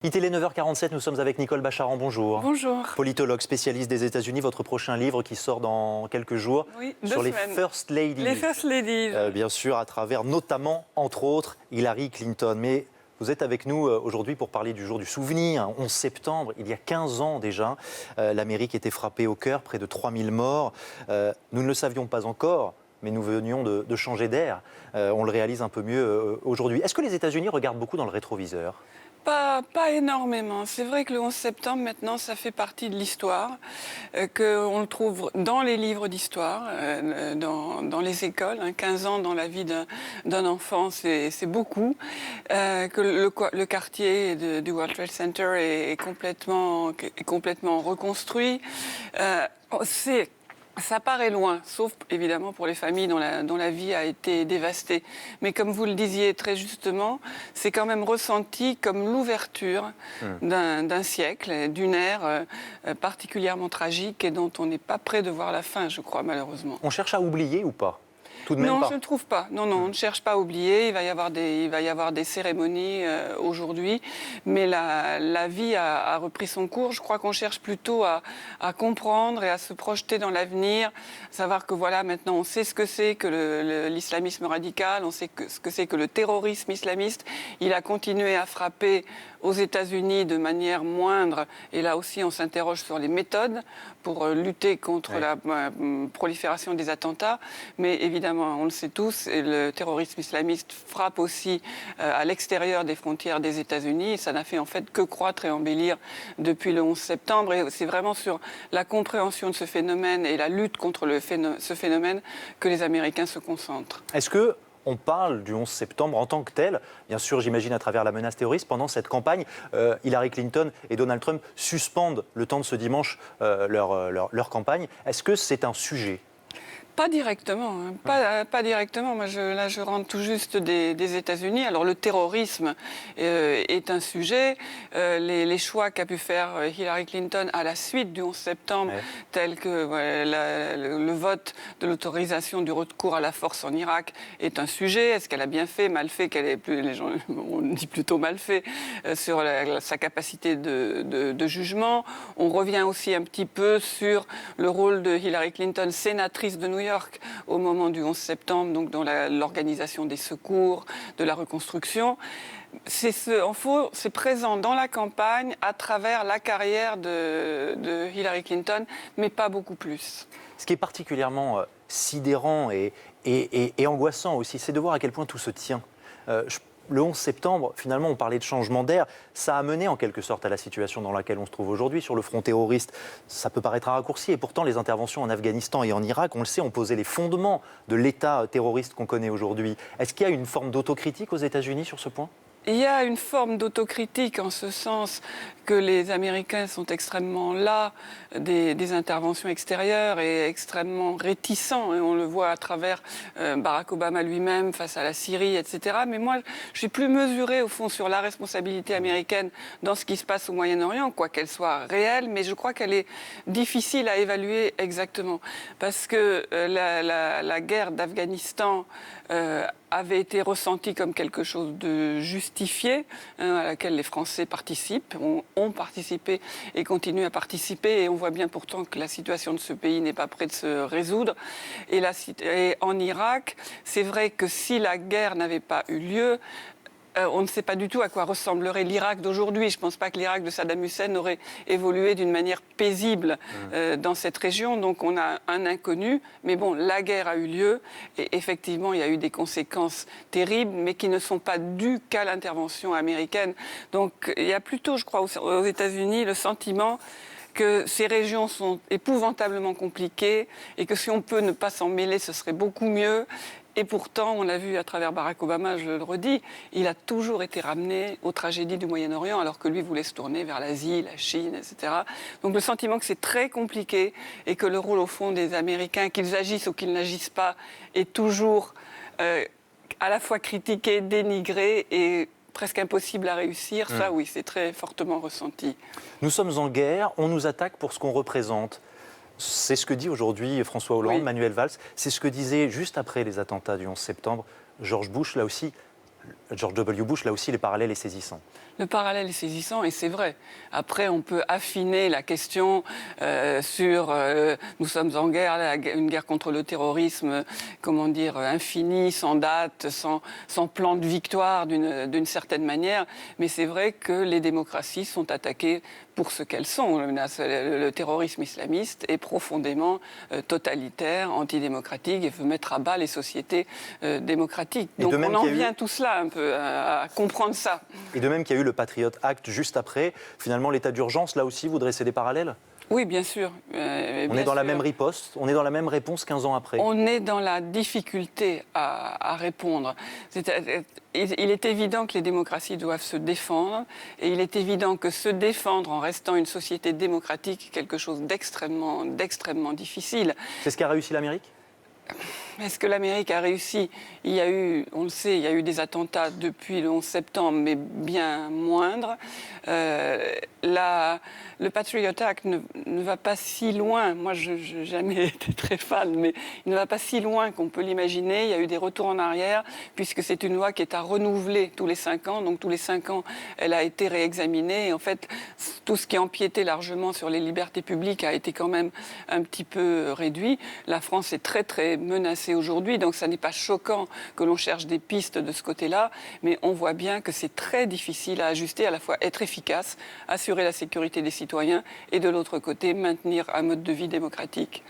ITélé 9h47, nous sommes avec Nicole Bacharan, bonjour. Bonjour. Politologue spécialiste des États-Unis, votre prochain livre qui sort dans quelques jours sur les First Ladies. Les First Ladies. Bien sûr, à travers notamment, entre autres, Hillary Clinton. Mais vous êtes avec nous aujourd'hui pour parler du jour du souvenir, 11 septembre, il y a 15 ans déjà. L'Amérique était frappée au cœur, près de 3000 morts. Nous ne le savions pas encore, mais nous venions de changer d'air. On le réalise un peu mieux aujourd'hui. Est-ce que les États-Unis regardent beaucoup dans le rétroviseur ? Pas énormément. C'est vrai que le 11 septembre, maintenant, ça fait partie de l'histoire, qu'on le trouve dans les livres d'histoire, dans les écoles. 15 ans dans la vie d'un enfant, c'est beaucoup. Que le quartier du World Trade Center est complètement reconstruit. Ça paraît loin, sauf évidemment pour les familles dont la vie a été dévastée. Mais comme vous le disiez très justement, c'est quand même ressenti comme l'ouverture d'un siècle, d'une ère particulièrement tragique et dont on n'est pas près de voir la fin, je crois, malheureusement. On cherche à oublier ou pas ? Tout de même non, pas. je ne trouve pas. Non, on ne cherche pas à oublier. Il va y avoir des cérémonies aujourd'hui, mais la vie a repris son cours. Je crois qu'on cherche plutôt à comprendre et à se projeter dans l'avenir, savoir que voilà, maintenant on sait ce que c'est que l'islamisme radical, on sait ce que c'est que le terrorisme islamiste. Il a continué à frapper aux États-Unis de manière moindre, et là aussi on s'interroge sur les méthodes pour lutter contre la prolifération des attentats, mais évidemment, on le sait tous, le terrorisme islamiste frappe aussi à l'extérieur des frontières des États-Unis, et ça n'a fait en fait que croître et embellir depuis le 11 septembre, et c'est vraiment sur la compréhension de ce phénomène et la lutte contre ce phénomène que les Américains se concentrent. Est-ce que on parle du 11 septembre en tant que tel, bien sûr j'imagine à travers la menace terroriste, pendant cette campagne, Hillary Clinton et Donald Trump suspendent le temps de ce dimanche leur campagne. Est-ce que c'est un sujet ? Pas directement, pas directement. Moi, je rentre tout juste des États-Unis. Alors, le terrorisme est un sujet. Les choix qu'a pu faire Hillary Clinton à la suite du 11 septembre, tels que le vote de l'autorisation du recours à la force en Irak, est un sujet. Est-ce qu'elle a bien fait, mal fait, les gens, on dit plutôt mal fait, sur sa capacité de jugement. On revient aussi un petit peu sur le rôle de Hillary Clinton, sénatrice de New York, au moment du 11 septembre, donc dans l'organisation des secours, de la reconstruction. C'est présent dans la campagne à travers la carrière de Hillary Clinton, mais pas beaucoup plus. Ce qui est particulièrement sidérant et angoissant aussi, c'est de voir à quel point tout se tient. Le 11 septembre, finalement, on parlait de changement d'air. Ça a mené en quelque sorte à la situation dans laquelle on se trouve aujourd'hui sur le front terroriste. Ça peut paraître un raccourci. Et pourtant, les interventions en Afghanistan et en Irak, on le sait, ont posé les fondements de l'État terroriste qu'on connaît aujourd'hui. Est-ce qu'il y a une forme d'autocritique aux États-Unis sur ce point ? Il y a une forme d'autocritique en ce sens que les Américains sont extrêmement las des interventions extérieures et extrêmement réticents. Et on le voit à travers Barack Obama lui-même face à la Syrie, etc. Mais moi, je suis plus mesurée au fond sur la responsabilité américaine dans ce qui se passe au Moyen-Orient, quoi qu'elle soit réelle, mais je crois qu'elle est difficile à évaluer exactement. Parce que la guerre d'Afghanistan avait été ressentie comme quelque chose de justifié, à laquelle les Français participent, ont participé et continuent à participer. Et on voit bien pourtant que la situation de ce pays n'est pas près de se résoudre. Et en Irak, c'est vrai que si la guerre n'avait pas eu lieu, on ne sait pas du tout à quoi ressemblerait l'Irak d'aujourd'hui. Je ne pense pas que l'Irak de Saddam Hussein aurait évolué d'une manière paisible dans cette région. Donc on a un inconnu. Mais bon, la guerre a eu lieu. Et effectivement, il y a eu des conséquences terribles, mais qui ne sont pas dues qu'à l'intervention américaine. Donc il y a plutôt, je crois, aux États-Unis, le sentiment que ces régions sont épouvantablement compliquées et que si on peut ne pas s'en mêler, ce serait beaucoup mieux. Et pourtant, on l'a vu à travers Barack Obama, je le redis, il a toujours été ramené aux tragédies du Moyen-Orient, alors que lui voulait se tourner vers l'Asie, la Chine, etc. Donc le sentiment que c'est très compliqué et que le rôle, au fond, des Américains, qu'ils agissent ou qu'ils n'agissent pas, est toujours à la fois critiqué, dénigré et presque impossible à réussir. Ça, oui, c'est très fortement ressenti. Nous sommes en guerre, on nous attaque pour ce qu'on représente. C'est ce que dit aujourd'hui François Hollande, Manuel Valls. C'est ce que disait juste après les attentats du 11 septembre George Bush. Là aussi, George W. Bush, là aussi, les parallèles est saisissant. Le parallèle est saisissant et c'est vrai. Après, on peut affiner la question sur nous sommes en guerre, une guerre contre le terrorisme, comment dire, infinie, sans date, sans plan de victoire d'une certaine manière. Mais c'est vrai que les démocraties sont attaquées pour ce qu'elles sont. Le terrorisme islamiste est profondément totalitaire, antidémocratique et veut mettre à bas les sociétés démocratiques. Donc on en vient tout cela un peu à comprendre ça. Et de même qu'il y a eu le Patriot Act juste après, finalement l'état d'urgence, là aussi, vous dressez des parallèles ? Oui, bien sûr. On est dans la même riposte, on est dans la même réponse 15 ans après. On est dans la difficulté à répondre. Il est évident que les démocraties doivent se défendre et il est évident que se défendre en restant une société démocratique est quelque chose d'extrêmement difficile. C'est ce qu'a réussi l'Amérique ? Est-ce que l'Amérique a réussi ? Il y a eu, on le sait, il y a eu des attentats depuis le 11 septembre, mais bien moindres. Le Patriot Act ne va pas si loin. Moi, je n'ai jamais été très fan, mais il ne va pas si loin qu'on peut l'imaginer. Il y a eu des retours en arrière, puisque c'est une loi qui est à renouveler tous les 5 ans. Donc, tous les 5 ans, elle a été réexaminée. Et en fait, tout ce qui empiétait largement sur les libertés publiques a été quand même un petit peu réduit. La France est très, très menacée aujourd'hui, donc ça n'est pas choquant que l'on cherche des pistes de ce côté-là, mais on voit bien que c'est très difficile à ajuster, à la fois être efficace, assurer la sécurité des citoyens et de l'autre côté maintenir un mode de vie démocratique.